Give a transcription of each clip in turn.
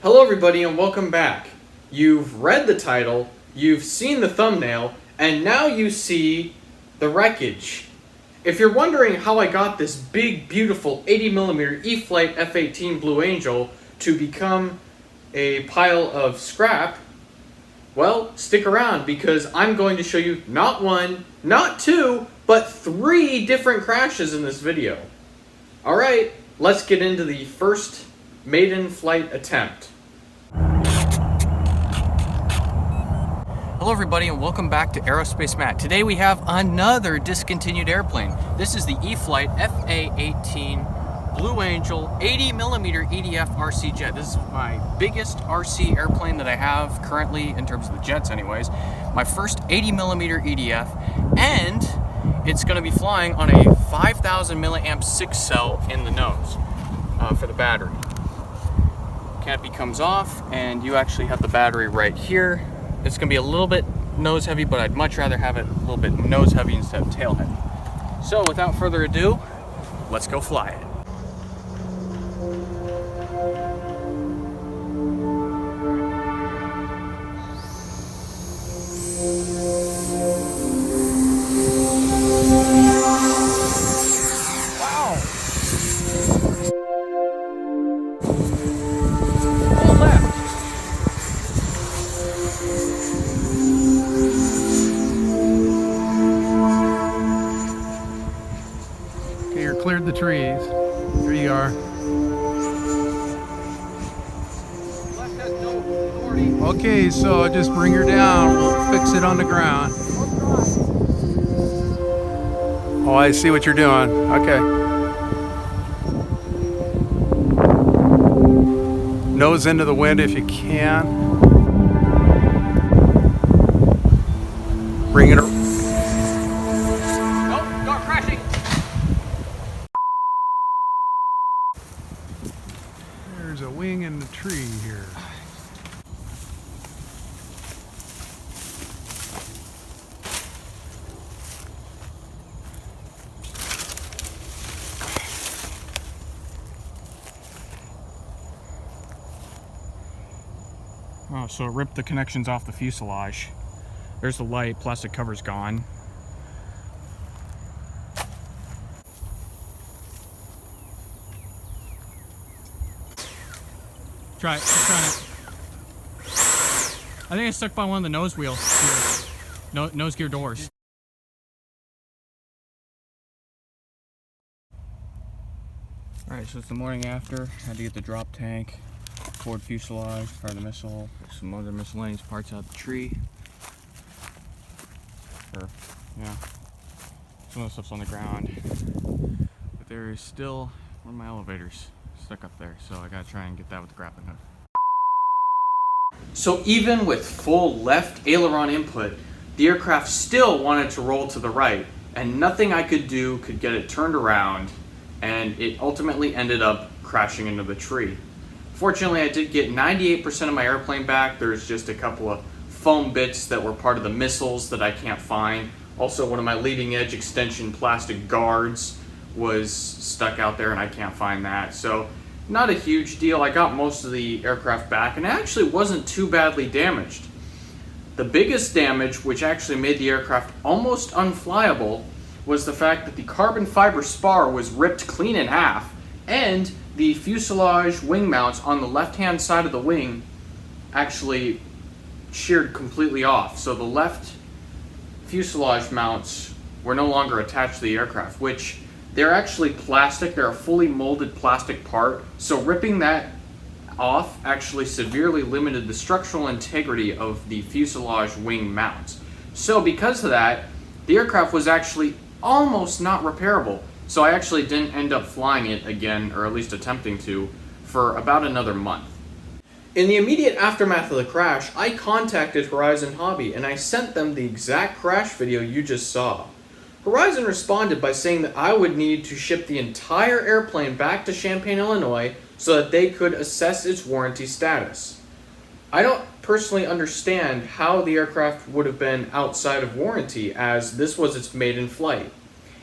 Hello everybody and welcome back. You've read the title, you've seen the thumbnail, and now you see the wreckage. If you're wondering how I got this big, beautiful 80mm E-Flite F-18 Blue Angel to become a pile of scrap, well, stick around because I'm going to show you not one, not two, but 3 different crashes in this video. Alright, let's get into the first maiden flight attempt. Hello everybody and welcome back to Aerospace Matt. Today we have another discontinued airplane. This is the E-Flite F-18 Blue Angel 80mm EDF RC jet. This is my biggest RC airplane that I have currently in terms of the jets anyways. My first 80mm EDF, and it's going to be flying on a 5000 milliamp 6 cell in the nose for the battery. Canopy comes off and you actually have the battery right here. It's going to be a little bit nose heavy, but I'd much rather have it a little bit nose heavy instead of tail heavy. So without further ado, let's go fly it. Cleared the trees. Here you are. Okay, so just bring her down. We'll fix it on the ground. Oh, I see what you're doing. Okay. Nose into the wind if you can. Bring it up. There's a wing in the tree here. Oh, so it ripped the connections off the fuselage. There's the light, plastic cover's gone. Try it. Keep trying it. I think it's stuck by one of the nose wheel gears. Nose gear doors. Alright, so it's the morning after. Had to get the drop tank, forward fuselage, fire the missile, some other miscellaneous parts out the tree. Yeah. Some of the stuff's on the ground. But there is still one of my elevators stuck up there, so I gotta try and get that with the grappling hook. So even with full left aileron input, the aircraft still wanted to roll to the right, and nothing I could do could get it turned around, and it ultimately ended up crashing into the tree. Fortunately, I did get 98% of my airplane back. There's just a couple of foam bits that were part of the missiles that I can't find. Also, one of my leading edge extension plastic guards was stuck out there and I can't find that. So not a huge deal. I got most of the aircraft back and it actually wasn't too badly damaged. The biggest damage, which actually made the aircraft almost unflyable, was the fact that the carbon fiber spar was ripped clean in half and the fuselage wing mounts on the left hand side of the wing actually sheared completely off. So the left fuselage mounts were no longer attached to the aircraft, which they're actually plastic. They're a fully molded plastic part. So ripping that off actually severely limited the structural integrity of the fuselage wing mounts. So because of that, the aircraft was actually almost not repairable. So I actually didn't end up flying it again, or at least attempting to, for about another month. In the immediate aftermath of the crash, I contacted Horizon Hobby and I sent them the exact crash video you just saw. Horizon responded by saying that I would need to ship the entire airplane back to Champaign, Illinois so that they could assess its warranty status. I don't personally understand how the aircraft would have been outside of warranty, as this was its maiden flight.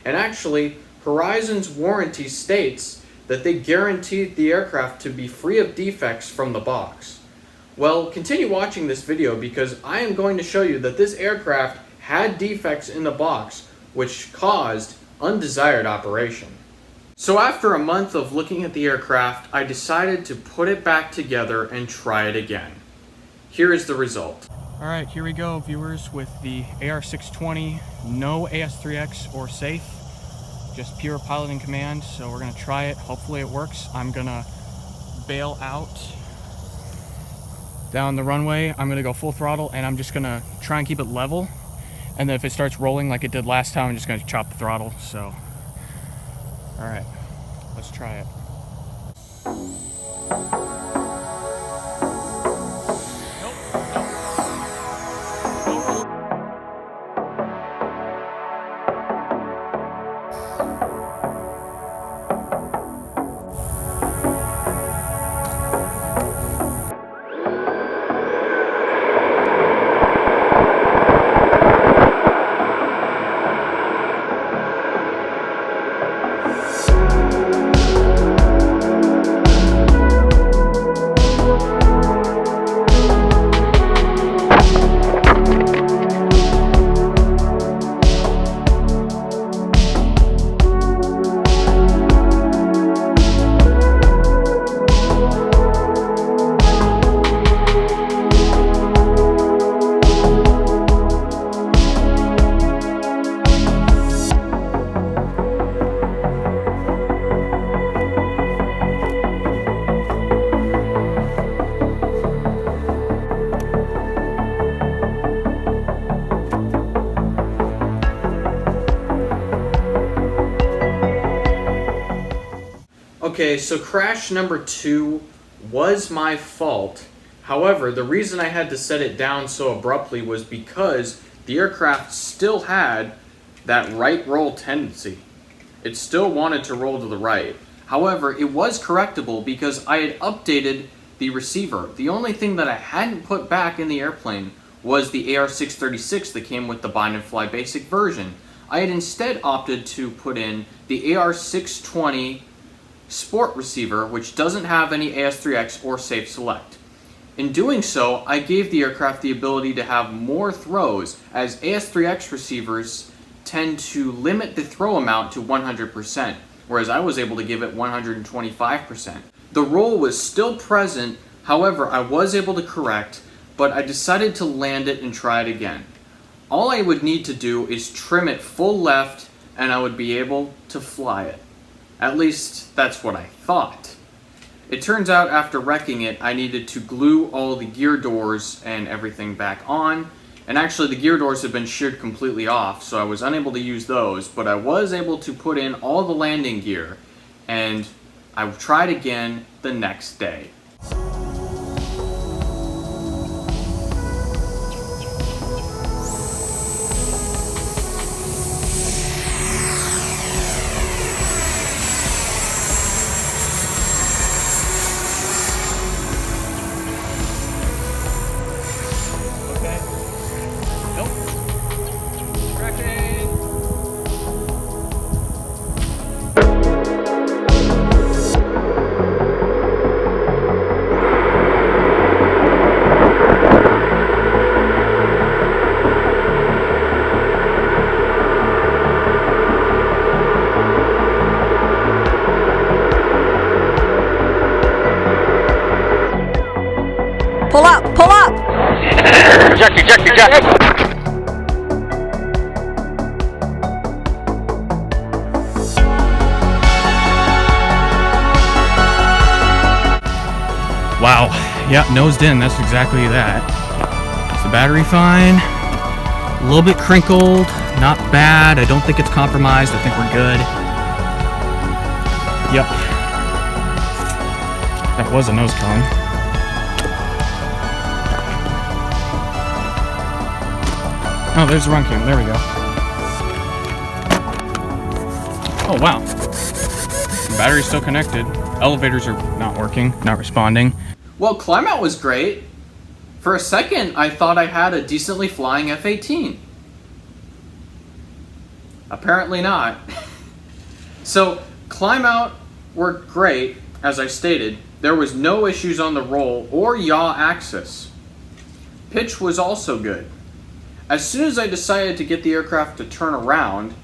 And actually, Horizon's warranty states that they guaranteed the aircraft to be free of defects from the box. Well, continue watching this video because I am going to show you that this aircraft had defects in the box which caused undesired operation. So after a month of looking at the aircraft, I decided to put it back together and try it again. Here is the result. Alright, here we go, viewers, with the AR620, no AS3X or safe, just pure piloting command. So we're going to try it, hopefully it works. I'm going to bail out down the runway. I'm going to go full throttle and I'm just going to try and keep it level. And then if it starts rolling like it did last time, I'm just going to chop the throttle. So, alright, let's try it. Okay, so crash number 2 was my fault. However, the reason I had to set it down so abruptly was because the aircraft still had that right roll tendency. It still wanted to roll to the right. However, it was correctable because I had updated the receiver. The only thing that I hadn't put back in the airplane was the AR636 that came with the bind and fly basic version. I had instead opted to put in the AR620 Sport receiver, which doesn't have any AS3X or Safe Select. In doing so, I gave the aircraft the ability to have more throws, as AS3X receivers tend to limit the throw amount to 100%, whereas I was able to give it 125%. The roll was still present, however, I was able to correct, but I decided to land it and try it again. All I would need to do is trim it full left, and I would be able to fly it. At least, that's what I thought. It turns out after wrecking it, I needed to glue all the gear doors and everything back on. And actually, the gear doors had been sheared completely off, so I was unable to use those. But I was able to put in all the landing gear, and I tried again the next day. Pull up! Pull up! Eject, eject, eject! Wow, yeah, nosed in, that's exactly that. Is the battery fine? A little bit crinkled, not bad. I don't think it's compromised, I think we're good. Yep. That was a nose cone. Oh, there's the run cam, there we go. Oh, wow. The battery's still connected. Elevators are not working, not responding. Well, climb out was great. For a second, I thought I had a decently flying F-18. Apparently not. So, climb out worked great. As I stated, there was no issues on the roll or yaw axis. Pitch was also good. As soon as I decided to get the aircraft to turn around,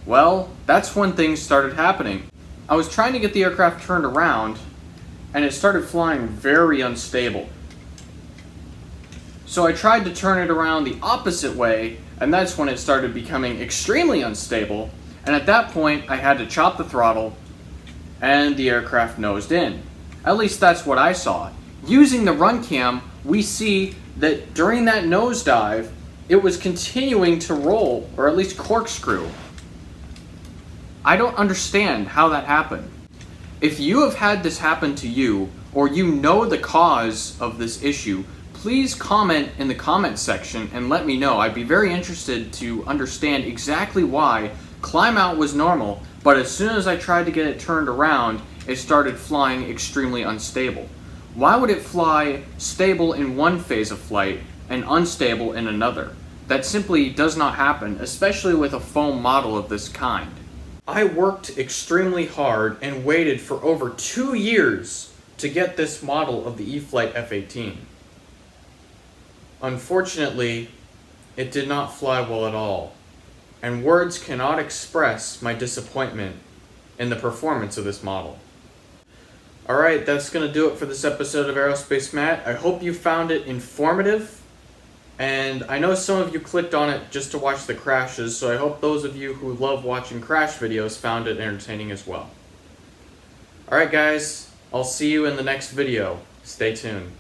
well, that's when things started happening. I was trying to get the aircraft turned around, and it started flying very unstable. So I tried to turn it around the opposite way, and that's when it started becoming extremely unstable, and at that point I had to chop the throttle, and the aircraft nosed in. At least that's what I saw. Using the run cam, we see that during that nosedive, it was continuing to roll, or at least corkscrew. I don't understand how that happened. If you have had this happen to you, or you know the cause of this issue, please comment in the comment section and let me know. I'd be very interested to understand exactly why climb out was normal, but as soon as I tried to get it turned around, it started flying extremely unstable. Why would it fly stable in one phase of flight and unstable in another? That simply does not happen, especially with a foam model of this kind. I worked extremely hard and waited for over 2 years to get this model of the E-Flite F-18. Unfortunately, it did not fly well at all, and words cannot express my disappointment in the performance of this model. Alright, that's going to do it for this episode of Aerospace Matt. I hope you found it informative, and I know some of you clicked on it just to watch the crashes, so I hope those of you who love watching crash videos found it entertaining as well. Alright guys, I'll see you in the next video. Stay tuned.